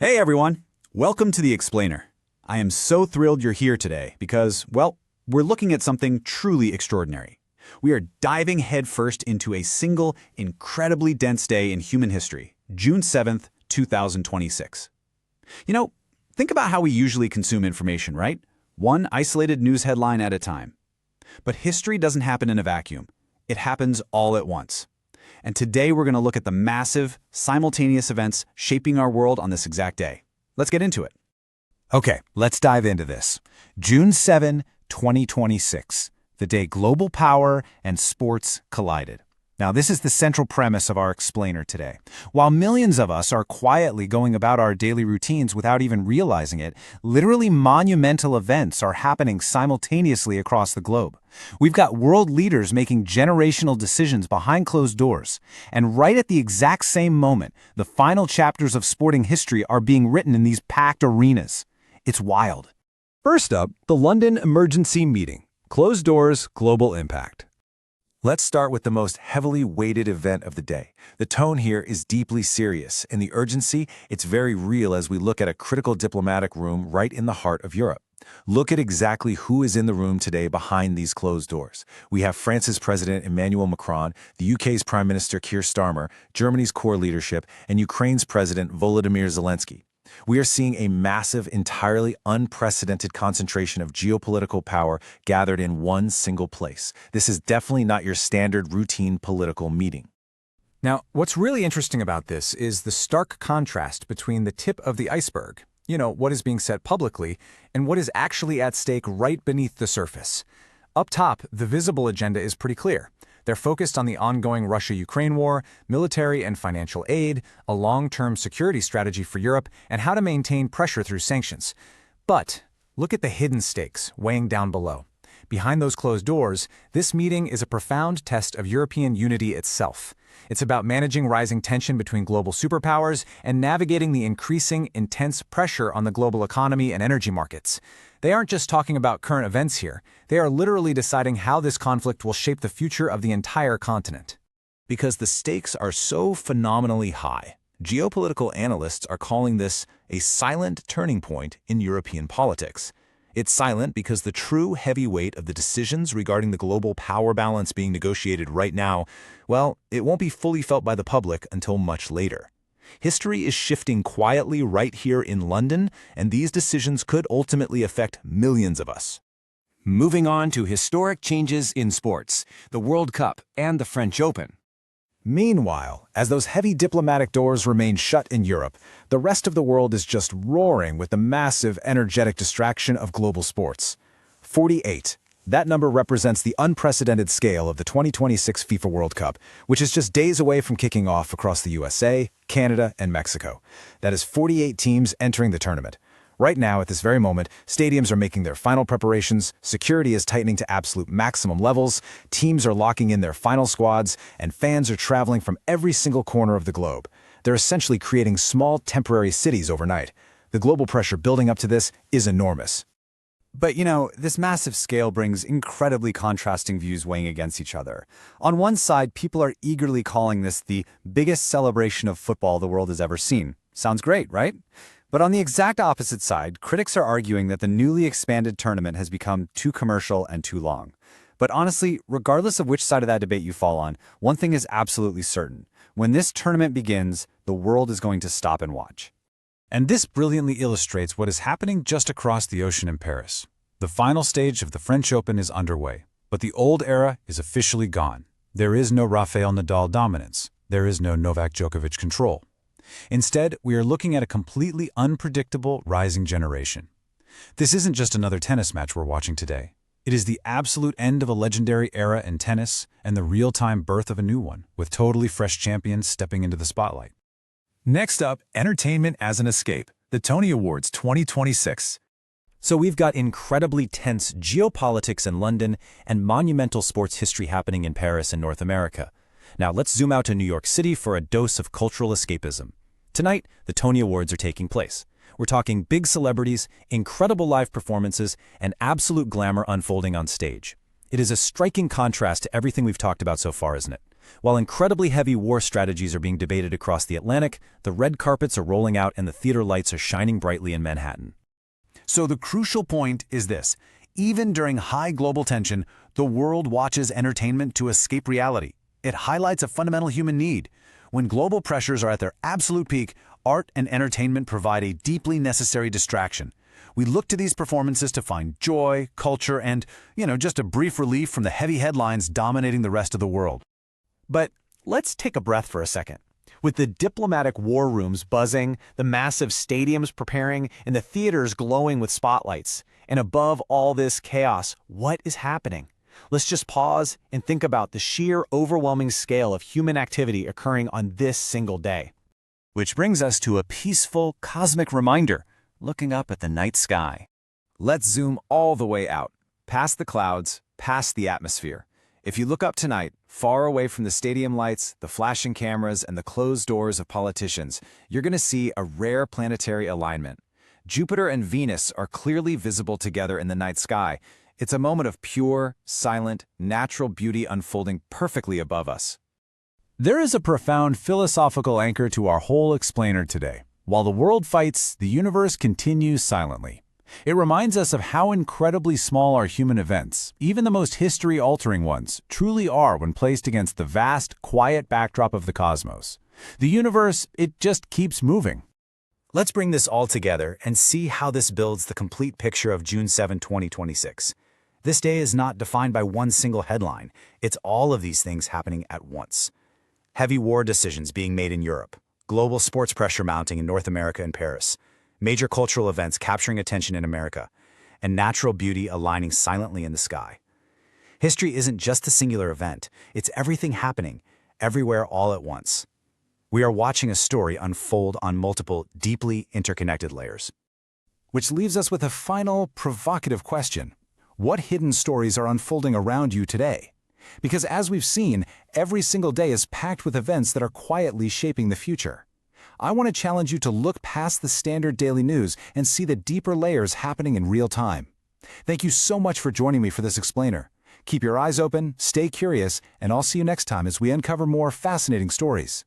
Hey everyone! Welcome to The Explainer. I am so thrilled you're here today because, well, we're looking at something truly extraordinary. We are diving headfirst into a single, incredibly dense day in human history, June 7th, 2026. Think about how we usually consume information, right? One isolated news headline at a time. But history doesn't happen in a vacuum. It happens all at once. And today we're going to look at the massive, simultaneous events shaping our world on this exact day. Let's get into it. Okay, let's dive into this. June 7, 2026, the day global power and sports collided. Now, this is the central premise of our explainer today. While millions of us are quietly going about our daily routines without even realizing it, literally monumental events are happening simultaneously across the globe. We've got world leaders making generational decisions behind closed doors. And right at the exact same moment, the final chapters of sporting history are being written in these packed arenas. It's wild. First up, the London Emergency Meeting. Closed doors, global impact. Let's start with the most heavily weighted event of the day. The tone here is deeply serious, and the urgency, it's very real as we look at a critical diplomatic room right in the heart of Europe. Look at exactly who is in the room today behind these closed doors. We have France's President Emmanuel Macron, the UK's Prime Minister Keir Starmer, Germany's core leadership, and Ukraine's President Volodymyr Zelensky. We are seeing a massive, entirely unprecedented concentration of geopolitical power gathered in one single place. This is definitely not your standard routine political meeting. Now, what's really interesting about this is the stark contrast between the tip of the iceberg, what is being said publicly, and what is actually at stake right beneath the surface. Up top, the visible agenda is pretty clear. They're focused on the ongoing Russia-Ukraine war, military and financial aid, a long-term security strategy for Europe, and how to maintain pressure through sanctions. But look at the hidden stakes weighing down below. Behind those closed doors, this meeting is a profound test of European unity itself. It's about managing rising tension between global superpowers and navigating the increasing, intense pressure on the global economy and energy markets. They aren't just talking about current events here. They are literally deciding how this conflict will shape the future of the entire continent. Because the stakes are so phenomenally high, geopolitical analysts are calling this a silent turning point in European politics. It's silent because the true heavy weight of the decisions regarding the global power balance being negotiated right now, well, it won't be fully felt by the public until much later. History is shifting quietly right here in London, and these decisions could ultimately affect millions of us. Moving on to historic changes in sports, the World Cup and the French Open. Meanwhile, as those heavy diplomatic doors remain shut in Europe, the rest of the world is just roaring with the massive, energetic distraction of global sports. 48. That number represents the unprecedented scale of the 2026 FIFA World Cup, which is just days away from kicking off across the USA, Canada, and Mexico. That is 48 teams entering the tournament. Right now, at this very moment, stadiums are making their final preparations, security is tightening to absolute maximum levels, teams are locking in their final squads, and fans are traveling from every single corner of the globe. They're essentially creating small, temporary cities overnight. The global pressure building up to this is enormous. But this massive scale brings incredibly contrasting views weighing against each other. On one side, people are eagerly calling this the biggest celebration of football the world has ever seen. Sounds great, right? But on the exact opposite side, critics are arguing that the newly expanded tournament has become too commercial and too long. But honestly, regardless of which side of that debate you fall on, one thing is absolutely certain. When this tournament begins, the world is going to stop and watch. And this brilliantly illustrates what is happening just across the ocean in Paris. The final stage of the French Open is underway, but the old era is officially gone. There is no Rafael Nadal dominance. There is no Novak Djokovic control. Instead, we are looking at a completely unpredictable rising generation. This isn't just another tennis match we're watching today. It is the absolute end of a legendary era in tennis and the real-time birth of a new one, with totally fresh champions stepping into the spotlight. Next up, entertainment as an escape, the Tony Awards 2026. So we've got incredibly tense geopolitics in London and monumental sports history happening in Paris and North America. Now let's zoom out to New York City for a dose of cultural escapism. Tonight, the Tony Awards are taking place. We're talking big celebrities, incredible live performances, and absolute glamour unfolding on stage. It is a striking contrast to everything we've talked about so far, isn't it? While incredibly heavy war strategies are being debated across the Atlantic, the red carpets are rolling out and the theater lights are shining brightly in Manhattan. So the crucial point is this. Even during high global tension, the world watches entertainment to escape reality. It highlights a fundamental human need. When global pressures are at their absolute peak, art and entertainment provide a deeply necessary distraction. We look to these performances to find joy, culture, and, just a brief relief from the heavy headlines dominating the rest of the world. But let's take a breath for a second. With the diplomatic war rooms buzzing, the massive stadiums preparing, and the theaters glowing with spotlights, and above all this chaos, what is happening? Let's just pause and think about the sheer overwhelming scale of human activity occurring on this single day. Which brings us to a peaceful, cosmic reminder, looking up at the night sky. Let's zoom all the way out, past the clouds, past the atmosphere. If you look up tonight, far away from the stadium lights, the flashing cameras, and the closed doors of politicians, you're going to see a rare planetary alignment. Jupiter and Venus are clearly visible together in the night sky. It's a moment of pure, silent, natural beauty unfolding perfectly above us. There is a profound philosophical anchor to our whole explainer today. While the world fights, the universe continues silently. It reminds us of how incredibly small our human events, even the most history-altering ones, truly are when placed against the vast, quiet backdrop of the cosmos. The universe, it just keeps moving. Let's bring this all together and see how this builds the complete picture of June 7, 2026. This day is not defined by one single headline. It's all of these things happening at once. Heavy war decisions being made in Europe, global sports pressure mounting in North America and Paris, major cultural events capturing attention in America, and natural beauty aligning silently in the sky. History isn't just a singular event, it's everything happening, everywhere all at once. We are watching a story unfold on multiple, deeply interconnected layers. Which leaves us with a final, provocative question. What hidden stories are unfolding around you today? Because as we've seen, every single day is packed with events that are quietly shaping the future. I want to challenge you to look past the standard daily news and see the deeper layers happening in real time. Thank you so much for joining me for this explainer. Keep your eyes open, stay curious, and I'll see you next time as we uncover more fascinating stories.